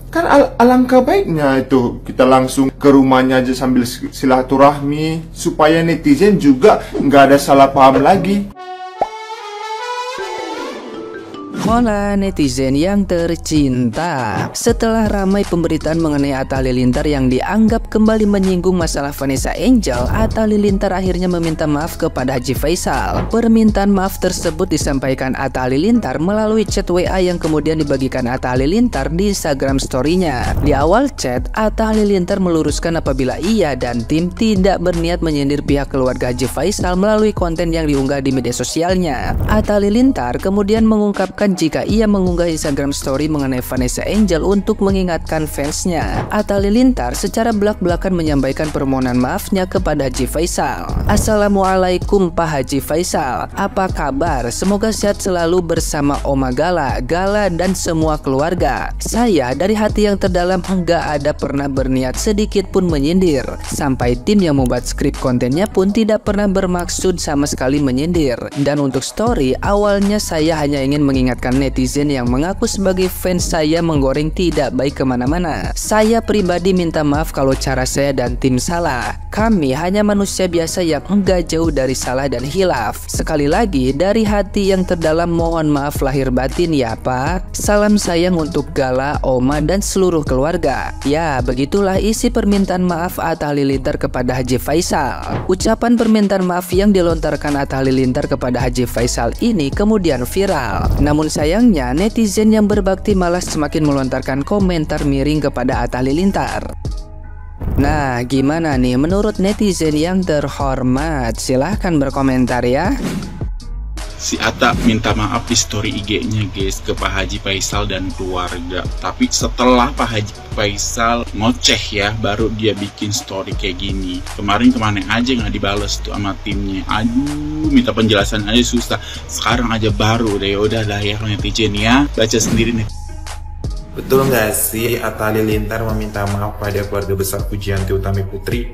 Kan alangkah baiknya itu kita langsung ke rumahnya aja sambil silaturahmi, supaya netizen juga nggak ada salah paham lagi. Hola netizen yang tercinta. Setelah ramai pemberitaan mengenai Atta Halilintar yang dianggap kembali menyinggung masalah Vanessa Angel, Atta Halilintar akhirnya meminta maaf kepada Haji Faisal. Permintaan maaf tersebut disampaikan Atta Halilintar melalui chat WA yang kemudian dibagikan Atta Halilintar di Instagram story-nya. Di awal chat, Atta Halilintar meluruskan apabila ia dan tim tidak berniat menyindir pihak keluarga Haji Faisal melalui konten yang diunggah di media sosialnya. Atta Halilintar kemudian mengungkapkan jika ia mengunggah Instagram story mengenai Vanessa Angel untuk mengingatkan fansnya. Atta Halilintar secara belak-belakan menyampaikan permohonan maafnya kepada Haji Faisal. Assalamualaikum Pak Haji Faisal, apa kabar? Semoga sehat selalu bersama Oma Gala, dan semua keluarga. Saya dari hati yang terdalam enggak ada pernah berniat sedikit pun menyindir. Sampai tim yang membuat skrip kontennya pun tidak pernah bermaksud sama sekali menyindir. Dan untuk story, awalnya saya hanya ingin mengingatkan netizen yang mengaku sebagai fans saya menggoreng tidak baik kemana-mana. Saya pribadi minta maaf kalau cara saya dan tim salah. Kami hanya manusia biasa yang enggak jauh dari salah dan hilaf. Sekali lagi dari hati yang terdalam mohon maaf lahir batin ya Pak. Salam sayang untuk Gala, Oma dan seluruh keluarga. Ya begitulah isi permintaan maaf Atta Halilintar kepada Haji Faisal. Ucapan permintaan maaf yang dilontarkan Atta Halilintar kepada Haji Faisal ini kemudian viral. Namun sayangnya netizen yang berbakti malah semakin melontarkan komentar miring kepada Atta Halilintar. Nah gimana nih menurut netizen yang terhormat? Silahkan berkomentar ya. Si Atta minta maaf di story IG-nya guys ke Pak Haji Faisal dan keluarga. Tapi setelah Pak Haji Faisal ngoceh ya, baru dia bikin story kayak gini. Kemarin kemana aja nggak dibales tuh sama timnya. Aduh, minta penjelasan aja susah. Sekarang aja baru deh, udah lah ya netizen ya. Baca sendiri nih. Betul nggak sih Atta Halilintar meminta maaf pada keluarga besar Pujianti Utami Putri?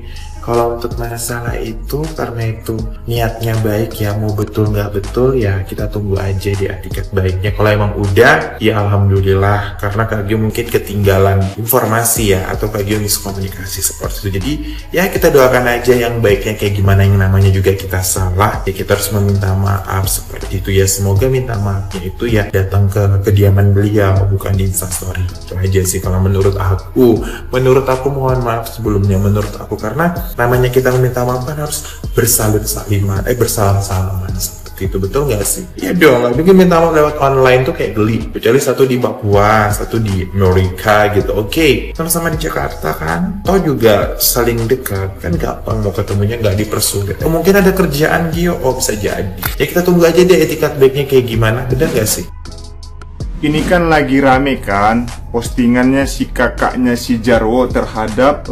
Kalau untuk masalah itu karena itu niatnya baik ya, mau betul nggak betul ya kita tunggu aja di etiket baiknya. Kalau emang udah ya alhamdulillah, karena Kak Gio mungkin ketinggalan informasi ya, atau Kak Gio miskomunikasi seperti itu. Jadi ya kita doakan aja yang baiknya, kayak gimana yang namanya juga kita salah ya kita harus meminta maaf seperti itu ya. Semoga minta maafnya itu ya datang ke kediaman beliau, bukan di Instastory. Itu aja sih kalau menurut aku. Menurut aku mohon maaf sebelumnya, menurut aku, karena namanya kita meminta maaf kan harus bersalam-salaman seperti itu, betul nggak sih? Ya dong, nggak mungkin minta maaf lewat online tuh kayak geli, kecuali satu di Papua, satu di Amerika gitu. Oke, sama-sama di Jakarta kan, toh juga saling dekat kan, gampang mau ketemunya, nggak dipersulit. Mungkin ada kerjaan Gio, oh bisa jadi. Ya kita tunggu aja deh etikat baiknya kayak gimana, bener nggak sih? Ini kan lagi rame kan postingannya si kakaknya si Jarwo terhadap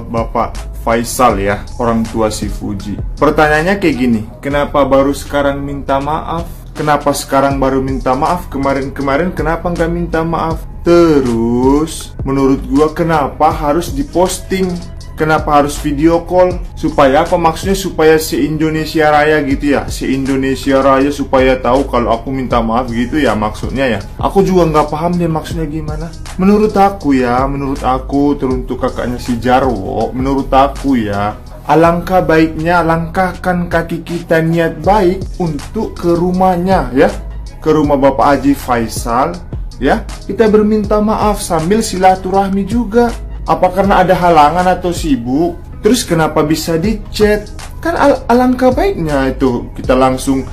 Bapak Faisal ya, orang tua si Fuji. Pertanyaannya kayak gini, kenapa baru sekarang minta maaf? Kenapa sekarang baru minta maaf? Kemarin-kemarin kenapa nggak minta maaf? Terus menurut gua kenapa harus diposting? Kenapa harus video call? Supaya apa maksudnya? Supaya si Indonesia Raya gitu ya, si Indonesia Raya supaya tahu kalau aku minta maaf gitu ya maksudnya ya. Aku juga nggak paham deh maksudnya gimana. Menurut aku ya, menurut aku teruntuk kakaknya si Jarwo, menurut aku ya, alangkah baiknya langkahkan kaki kita niat baik untuk ke rumahnya ya, ke rumah Bapak Haji Faisal ya. Kita berminta maaf sambil silaturahmi juga. Apa karena ada halangan atau sibuk? Terus kenapa bisa di chat? Kan alangkah baiknya itu kita langsung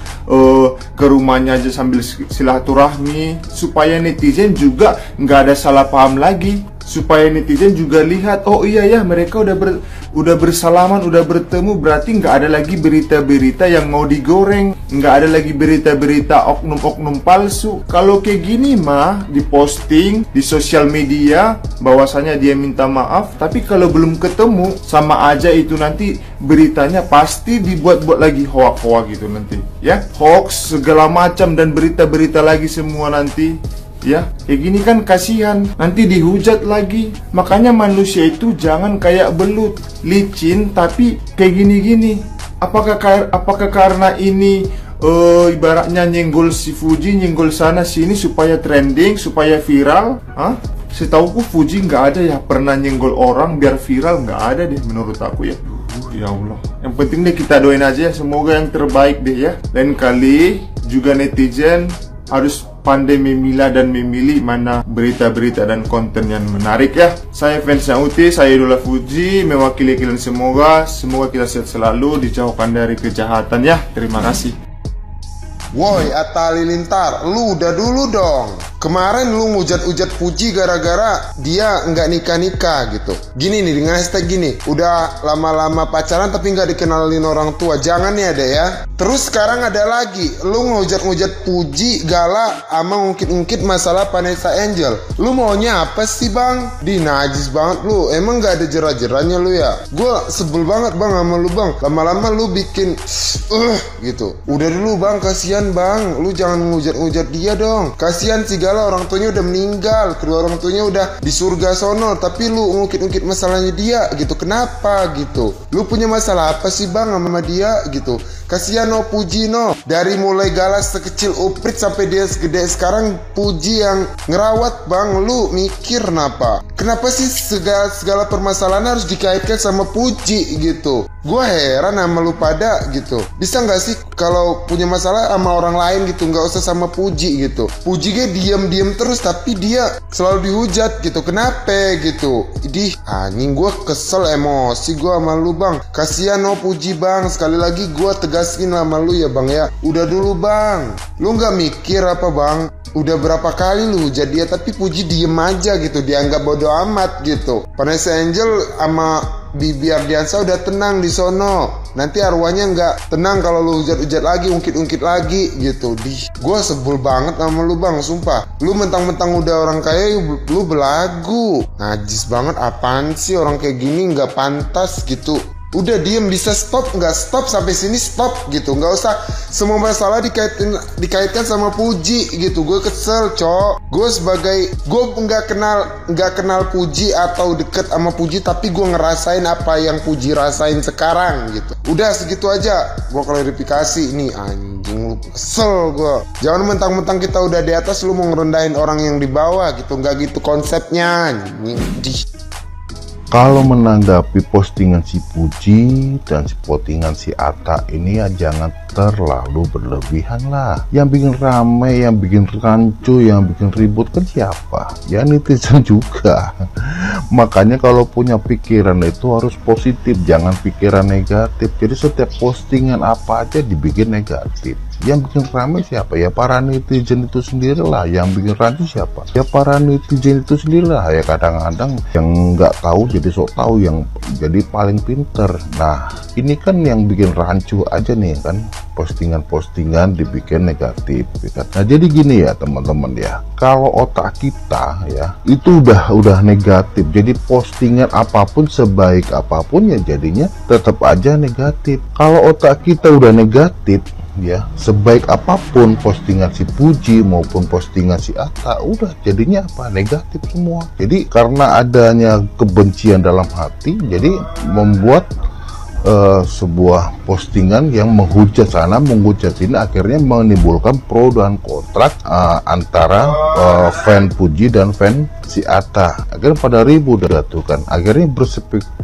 ke rumahnya aja sambil silaturahmi, supaya netizen juga nggak ada salah paham lagi, supaya netizen juga lihat, oh iya ya mereka udah bersalaman, udah bertemu, berarti nggak ada lagi berita-berita yang mau digoreng, nggak ada lagi berita-berita oknum-oknum palsu. Kalau kayak gini mah diposting di sosial media bahwasanya dia minta maaf, tapi kalau belum ketemu sama aja itu nanti beritanya pasti dibuat-buat lagi hoax-hoax gitu nanti ya, hoax segala macam dan berita-berita lagi semua nanti. Ya, kayak gini kan kasihan, nanti dihujat lagi. Makanya manusia itu jangan kayak belut, licin tapi kayak gini-gini. Apakah karena ini ibaratnya nyenggol si Fuji, nyenggol sana sini supaya trending, supaya viral? Hah? Setauku Fuji nggak ada ya pernah nyenggol orang biar viral, nggak ada deh menurut aku ya. Ya Allah, yang penting deh kita doain aja ya, semoga yang terbaik deh ya. Lain kali juga netizen harus pandai memilah dan memilih mana berita-berita dan konten yang menarik ya. Saya fansnya Uti, saya idola Fuji, mewakili kalian semoga kita sehat selalu, dijauhkan dari kejahatan ya. Terima kasih. Woi Atta Halilintar, lu udah dulu dong. Kemarin lu ngujat-ujat Fuji gara-gara dia nggak nikah-nikah gitu. Gini nih dengan hashtag gini, udah lama-lama pacaran tapi nggak dikenalin orang tua. Jangan ya deh ya. Terus sekarang ada lagi, lu ngujat-ngujat Fuji Gala sama ngungkit-ngungkit masalah Vanessa Angel. Lu maunya apa sih bang? Najis banget lu, emang nggak ada jerah-jerahnya lu ya? Gue sebel banget bang sama lu bang. Lama-lama lu bikin gitu. Udah dulu bang, kasihan bang. Lu jangan ngujat-ngujat dia dong. Kasihan si Gala, orang tuanya udah meninggal, kedua orang tuanya udah di surga sono, tapi lu ngungkit-ngungkit masalahnya dia gitu. Kenapa gitu? Lu punya masalah apa sih bang sama dia gitu? Kasihan no Fuji no. Dari mulai Gala sekecil uprit sampai dia segede sekarang, Fuji yang ngerawat bang. Lu mikir kenapa? Kenapa sih segala permasalahan harus dikaitkan sama Fuji gitu? Gue heran sama lu pada gitu. Bisa nggak sih kalau punya masalah sama orang lain gitu, nggak usah sama Fuji gitu. Fuji gue diam terus tapi dia selalu dihujat gitu. Kenapa gitu? Anjing, gue kesel, emosi gue sama lu bang. Kasihan no Fuji bang. Sekali lagi gue tegaskin sama lu ya bang ya. Udah dulu bang. Lu nggak mikir apa bang? Udah berapa kali lu hujat dia tapi Fuji diem aja gitu, dianggap bodoh amat gitu. Vanessa Angel sama Bibi Ardiansa udah tenang di sono. Nanti arwahnya nggak tenang kalau lu hujat-hujat lagi, ungkit-ungkit lagi gitu. Gue sebel banget sama lu bang, sumpah. Lu mentang-mentang udah orang kaya, lu belagu. Najis banget, apaan sih orang kayak gini, nggak pantas gitu. Udah diem, bisa stop nggak? Stop sampai sini, stop gitu. Nggak usah semua masalah dikaitkan sama Fuji gitu. Gue kesel cok. Gue nggak kenal Fuji atau deket sama Fuji, tapi gue ngerasain apa yang Fuji rasain sekarang gitu. Udah segitu aja gue klarifikasi. Nih anjing, lu kesel gue. Jangan mentang-mentang kita udah di atas lu mau ngerendahin orang yang di bawah gitu. Nggak gitu konsepnya. Kalau menanggapi postingan si Fuji dan postingan si Atta ini ya jangan terlalu berlebihan lah. Yang bikin rame, yang bikin rancu, yang bikin ribut kan siapa? Ya netizen juga. Makanya kalau punya pikiran itu harus positif, jangan pikiran negatif. Jadi setiap postingan apa aja dibikin negatif. Yang bikin rame siapa? Ya para netizen itu sendirilah. Yang bikin rancu siapa? Ya para netizen itu sendirilah. Ya kadang-kadang yang nggak tahu jadi sok tahu, yang jadi paling pinter. Nah ini kan yang bikin rancu aja nih kan, postingan-postingan dibikin negatif ya kan? Nah jadi gini ya teman-teman ya, kalau otak kita ya itu udah negatif, jadi postingan apapun sebaik apapun ya jadinya tetap aja negatif. Kalau otak kita udah negatif ya, sebaik apapun postingan si Fuji maupun postingan si Atta udah jadinya apa? Negatif semua. Jadi karena adanya kebencian dalam hati, jadi membuat sebuah postingan yang menghujat sana menghujat sini, akhirnya menimbulkan pro dan kontra antara fan Fuji dan fan si Atta. Akhirnya pada ribut dah tuh kan, akhirnya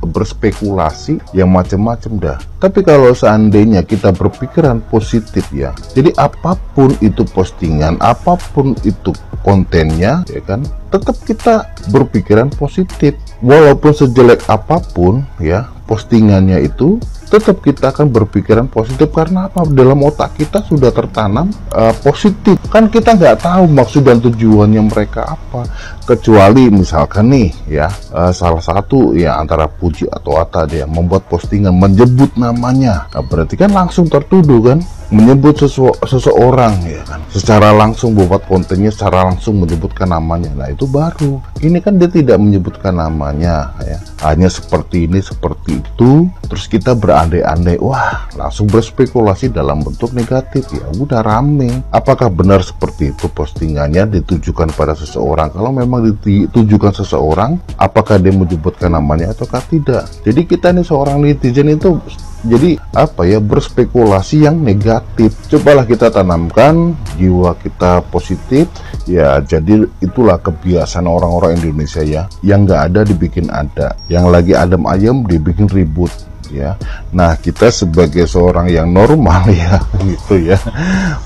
berspekulasi yang macam-macam dah. Tapi kalau seandainya kita berpikiran positif ya, jadi apapun itu postingan, apapun itu kontennya ya kan, tetap kita berpikiran positif. Walaupun sejelek apapun ya postingannya itu, tetap kita akan berpikiran positif. Karena apa? Dalam otak kita sudah tertanam positif. Kan kita nggak tahu maksud dan tujuannya mereka apa, kecuali misalkan nih ya salah satu ya antara Fuji atau Atta dia membuat postingan menyebut namanya. Nah, berarti kan langsung tertuduh kan, menyebut seseorang ya kan, secara langsung membuat kontennya secara langsung menyebutkan namanya. Nah itu baru. Ini kan dia tidak menyebutkan namanya ya, hanya seperti ini seperti itu, terus kita berandai-andai, wah langsung berspekulasi dalam bentuk negatif. Ya udah rame. Apakah benar seperti itu postingannya ditujukan pada seseorang? Kalau memang ditujukan seseorang, apakah dia menyebutkan namanya ataukah tidak? Jadi kita nih seorang netizen itu jadi apa ya, berspekulasi yang negatif. Cobalah kita tanamkan jiwa kita positif, Ya, jadi itulah kebiasaan orang-orang Indonesia ya, yang nggak ada dibikin ada, yang lagi adem ayem dibikin ribut ya. Nah, kita sebagai seorang yang normal ya gitu ya,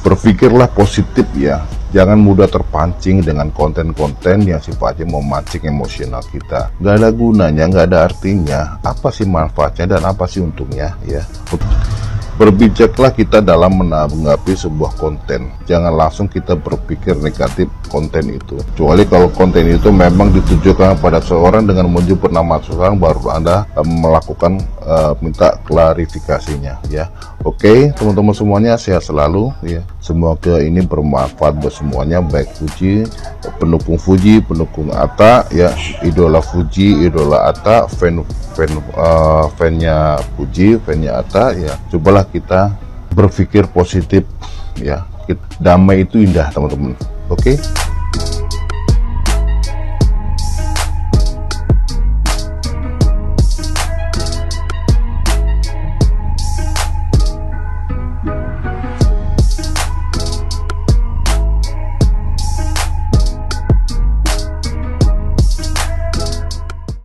berpikirlah positif ya, jangan mudah terpancing dengan konten-konten yang sifatnya memancing emosional kita. Nggak ada gunanya, nggak ada artinya. Apa sih manfaatnya dan apa sih untungnya ya? Berbijaklah kita dalam menanggapi sebuah konten. Jangan langsung kita berpikir negatif konten itu. Kecuali kalau konten itu memang ditujukan pada seorang dengan menyebut nama seseorang, baru Anda melakukan minta klarifikasinya ya. Oke, teman-teman semuanya, sehat selalu ya. Semoga ini bermanfaat buat semuanya, baik Fuji, pendukung Fuji, pendukung Atta ya, idola Fuji, idola Atta, fannya Fuji, fannya Atta ya. Cobalah kita berpikir positif ya. Damai itu indah, teman-teman. Oke.